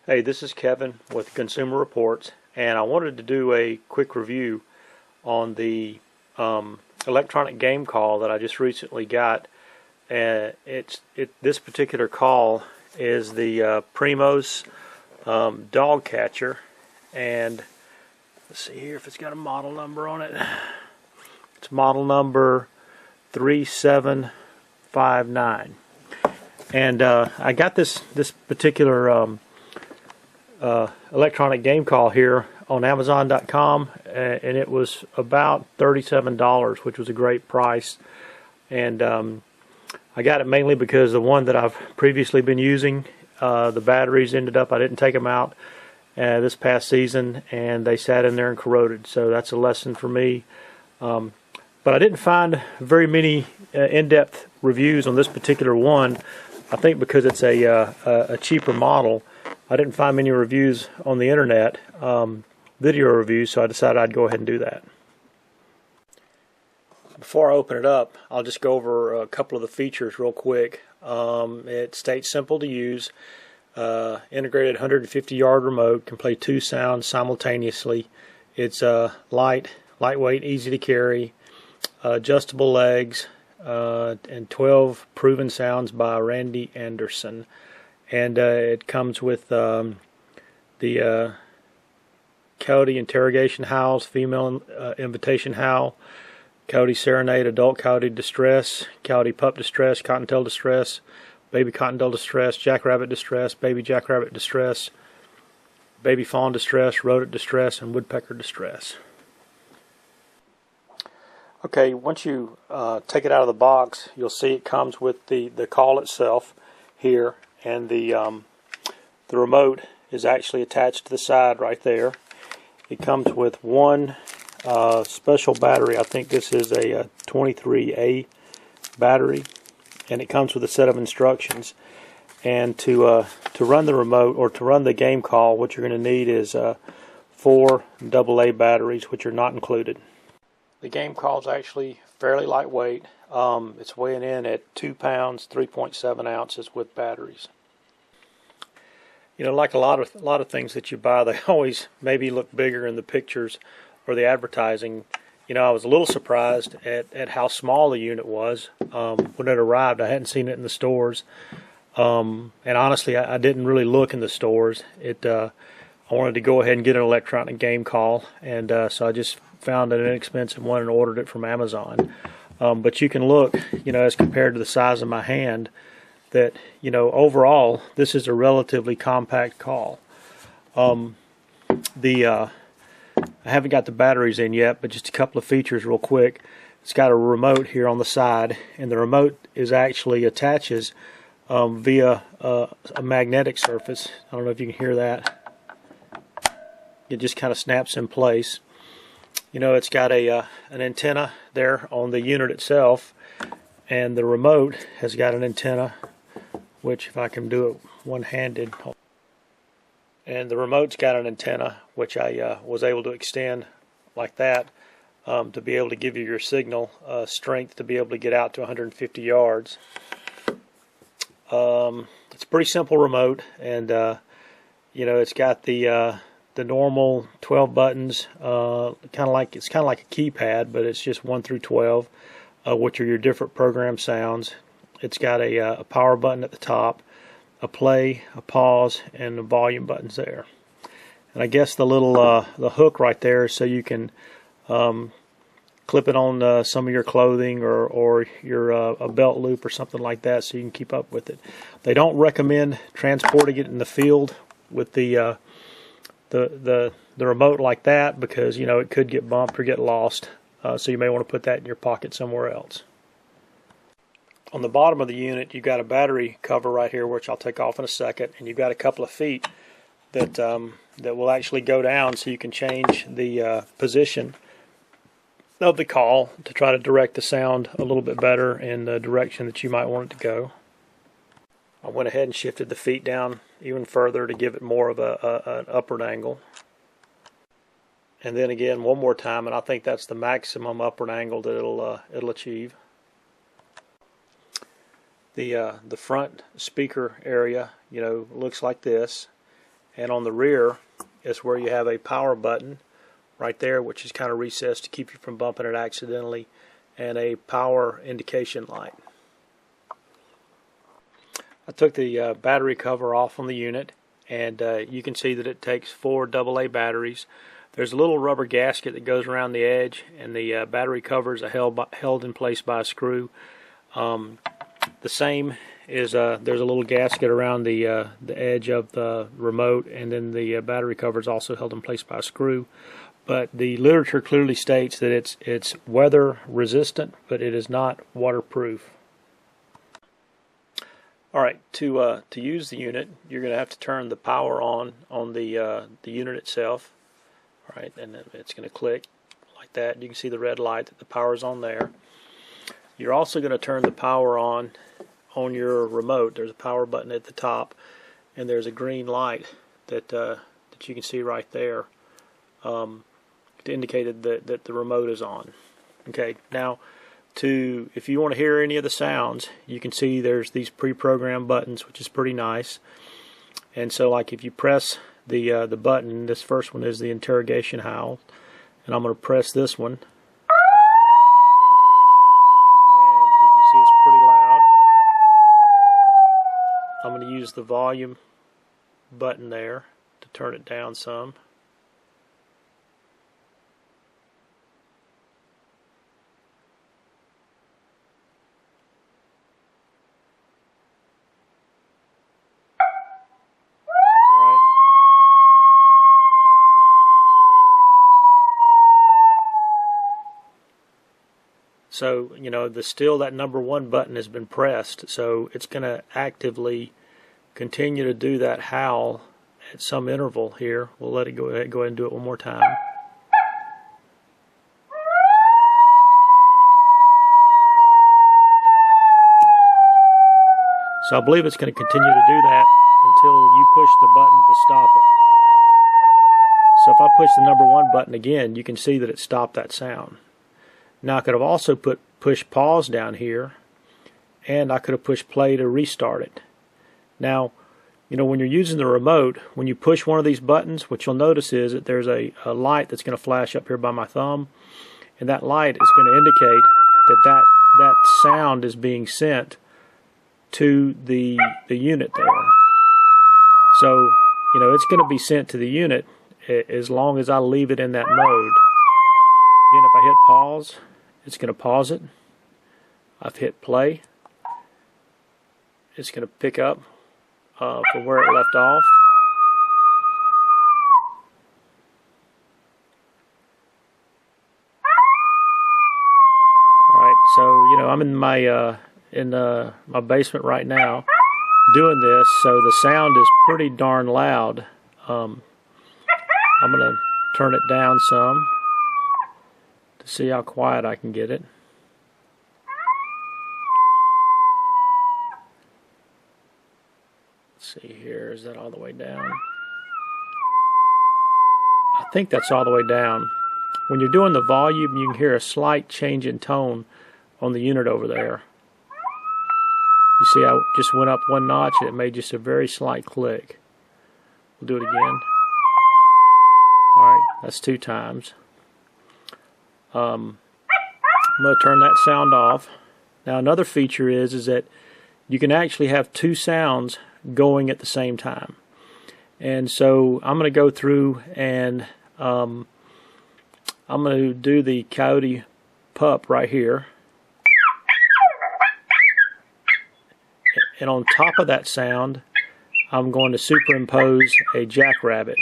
Hey, this is Kevin with Consumer Reports, and I wanted to do a quick review on the electronic game call that I just recently got. This particular call is the Primos Dog catcher, and let's see here if it's got a model number on it. It's model number 3759, and I got this particular electronic game call here on Amazon.com, and it was about $37, which was a great price. And I got it mainly because the one that I've previously been using, the batteries ended up, I didn't take them out this past season, and they sat in there and corroded. So that's a lesson for me. But I didn't find very many in-depth reviews on this particular one. I think because it's a cheaper model, I didn't find many reviews on the internet, video reviews, so I decided I'd go ahead and do that. Before I open it up, I'll just go over a couple of the features real quick. It states simple to use, integrated 150-yard remote, can play 2 sounds simultaneously. It's lightweight, easy to carry, adjustable legs, and 12 proven sounds by Randy Anderson. And it comes with the coyote interrogation howls, female invitation howl, coyote serenade, adult coyote distress, coyote pup distress, cottontail distress, baby cottontail distress, jackrabbit distress, baby jackrabbit distress, baby fawn distress, rodent distress, and woodpecker distress. Okay, once you take it out of the box, you'll see it comes with the call itself here. And the remote is actually attached to the side right there. It comes with one special battery. I think this is a 23A battery, and it comes with a set of instructions. And to run the remote, or to run the game call, what you're going to need is 4 AA batteries, which are not included. The game call is actually fairly lightweight. It's weighing in at 2 pounds, 3.7 ounces with batteries. You know, like a lot of things that you buy, they always maybe look bigger in the pictures or the advertising. You know, I was a little surprised at how small the unit was when it arrived. I hadn't seen it in the stores, and honestly, I didn't really look in the stores. I wanted to go ahead and get an electronic game call, and so I just found an inexpensive one and ordered it from Amazon. But you can look, you know, as compared to the size of my hand, that, you know, overall this is a relatively compact call. I haven't got the batteries in yet, but just a couple of features real quick. It's got a remote here on the side, and the remote is actually attaches via a magnetic surface. I don't know if you can hear that. It just kind of snaps in place. You know, it's got an antenna there on the unit itself, and the remote has got an antenna, which if I can do it one-handed, and the remote's got an antenna which I was able to extend like that to be able to give you your signal strength to be able to get out to 150 yards. It's a pretty simple remote, and you know, it's got the normal 12 buttons, kind of like a keypad, but it's just 1 through 12, which are your different program sounds. It's got a power button at the top, a play, a pause, and the volume buttons there. And I guess the little the hook right there is so you can clip it on some of your clothing or your a belt loop or something like that, so you can keep up with it. They don't recommend transporting it in the field with the remote like that, because, you know, it could get bumped or get lost, so you may want to put that in your pocket somewhere else. On the bottom of the unit, you've got a battery cover right here, which I'll take off in a second, and you've got a couple of feet that that will actually go down, so you can change the position of the call to try to direct the sound a little bit better in the direction that you might want it to go. I went ahead and shifted the feet down even further to give it more of an upward angle. And then again, one more time, and I think that's the maximum upward angle that it'll achieve. The front speaker area, you know, looks like this, and on the rear is where you have a power button right there, which is kind of recessed to keep you from bumping it accidentally, and a power indication light. I took the battery cover off on the unit, and you can see that it takes 4 AA batteries. There's a little rubber gasket that goes around the edge, and the battery covers are held in place by a screw. The same is there's a little gasket around the edge of the remote, and then the battery cover is also held in place by a screw. But the literature clearly states that it's weather resistant, but it is not waterproof. All right, to use the unit, you're going to have to turn the power on the unit itself. All right, and then it's going to click like that. You can see the red light that the power is on there. You're also going to turn the power on your remote. There's a power button at the top, and there's a green light that you can see right there to indicate that the remote is on. Okay, now if you want to hear any of the sounds, you can see there's these pre-programmed buttons, which is pretty nice. And so, like, if you press the button, this first one is the interrogation howl, and I'm going to press this one, and you can see it's pretty loud. I'm going to use the volume button there to turn it down some. So, you know, still that number 1 button has been pressed, so it's going to actively continue to do that howl at some interval here. We'll let it go ahead and do it one more time. So I believe it's going to continue to do that until you push the button to stop it. So if I push the number 1 button again, you can see that it stopped that sound. Now I could have also push pause down here, and I could have pushed play to restart it. Now, you know, when you're using the remote, when you push one of these buttons, what you'll notice is that there's a light that's going to flash up here by my thumb, and that light is going to indicate that sound is being sent to the unit there. So, you know, it's going to be sent to the unit as long as I leave it in that mode. Again, if I hit pause, it's going to pause it. I've hit play. It's going to pick up from where it left off. All right, so you know I'm in my basement right now doing this, so the sound is pretty darn loud. I'm going to turn it down some to see how quiet I can get it. Let's see here, is that all the way down? I think that's all the way down. When you're doing the volume, you can hear a slight change in tone on the unit over there. You see I just went up 1 notch and it made just a very slight click. We'll do it again. Alright, that's 2 times. I'm going to turn that sound off. Now another feature is that you can actually have 2 sounds going at the same time. And so I'm going to go through and I'm going to do the coyote pup right here. And on top of that sound, I'm going to superimpose a jackrabbit.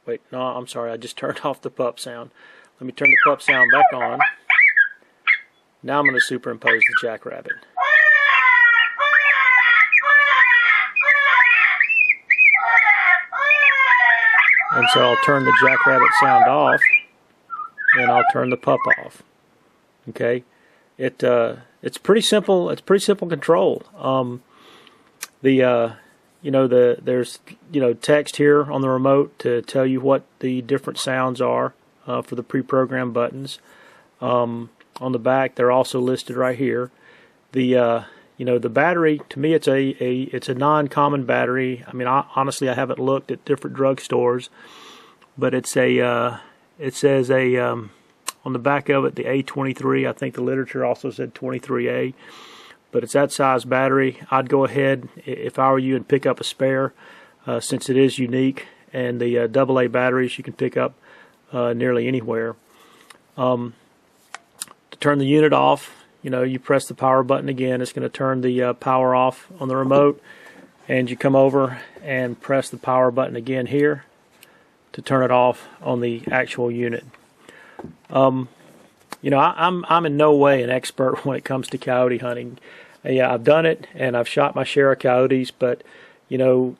Wait, no, I'm sorry, I just turned off the pup sound. Let me turn the pup sound back on. Now I'm going to superimpose the jackrabbit. And so I'll turn the jackrabbit sound off, and I'll turn the pup off. Okay, it's pretty simple. It's pretty simple control. There's text here on the remote to tell you what the different sounds are for the pre-programmed buttons. On the back, they're also listed right here. You You know, the battery, to me, it's a non-common battery. I mean, honestly, I haven't looked at different drugstores, but it's it says on the back of it, the A23. I think the literature also said 23A, but it's that size battery. I'd go ahead, if I were you, and pick up a spare, since it is unique. And the AA batteries you can pick up nearly anywhere. To turn the unit off, you know, you press the power button again. It's going to turn the power off on the remote, and you come over and press the power button again here to turn it off on the actual unit. You know, I'm in no way an expert when it comes to coyote hunting. Yeah, I've done it and I've shot my share of coyotes, but you know,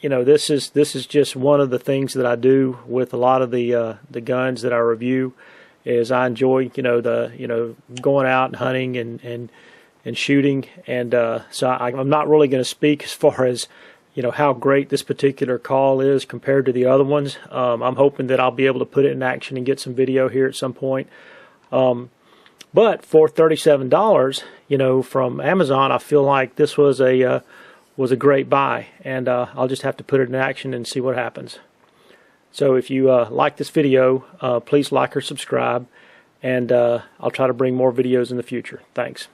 this is just one of the things that I do with a lot of the guns that I review. Is I enjoy going out and hunting and shooting, and so I'm not really going to speak as far as how great this particular call is compared to the other ones. I'm hoping that I'll be able to put it in action and get some video here at some point. But for $37, from Amazon, I feel like this was a great buy, and I'll just have to put it in action and see what happens. So if you like this video, please like or subscribe, and I'll try to bring more videos in the future. Thanks.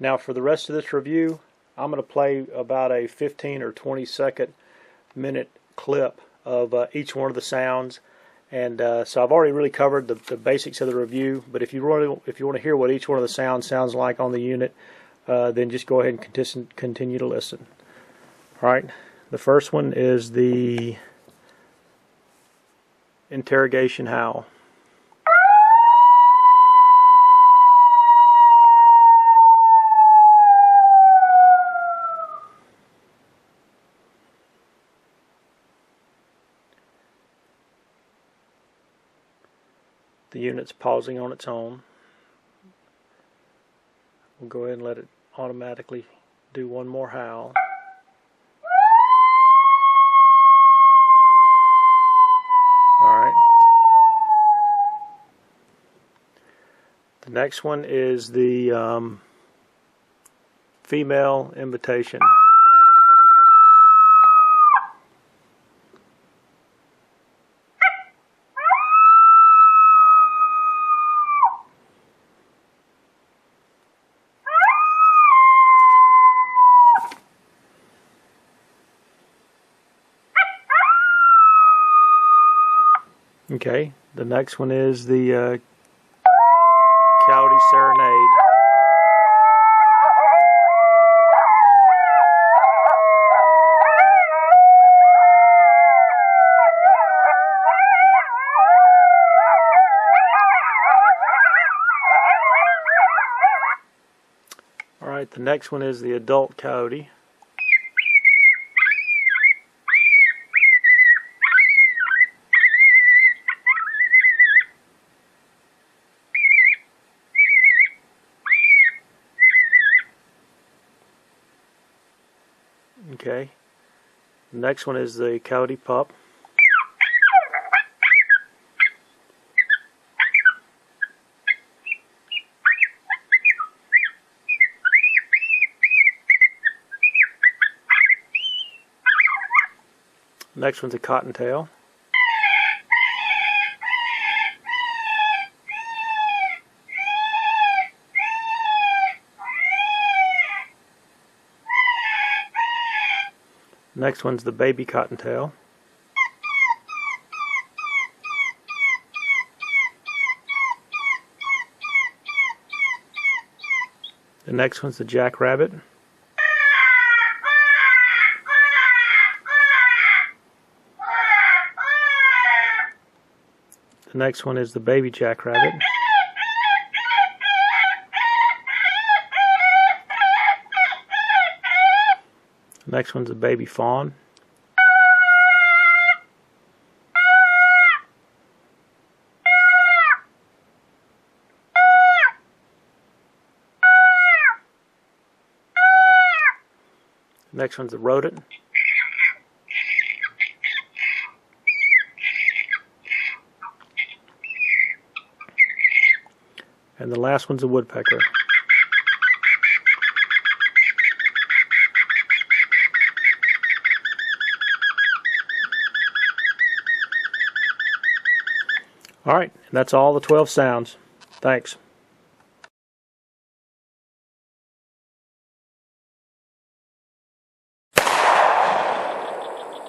Now for the rest of this review, I'm going to play about a 15 or 20-minute clip of each one of the sounds. And so I've already really covered the basics of the review, but if you want to hear what each one of the sounds sounds like on the unit, then just go ahead and continue to listen. All right. The first one is the interrogation howl. The unit's pausing on its own. We'll go ahead and let it automatically do one more howl. Alright. The next one is the female invitation. Okay, the next one is the coyote serenade. Alright, the next one is the adult coyote. Okay, the next one is the coyote pup. Next one's a cottontail. Next one's the baby cottontail. The next one's the jackrabbit. The next one is the baby jackrabbit. Next one's a baby fawn. Next one's a rodent. And the last one's a woodpecker. All right, and that's all the 12 sounds. Thanks.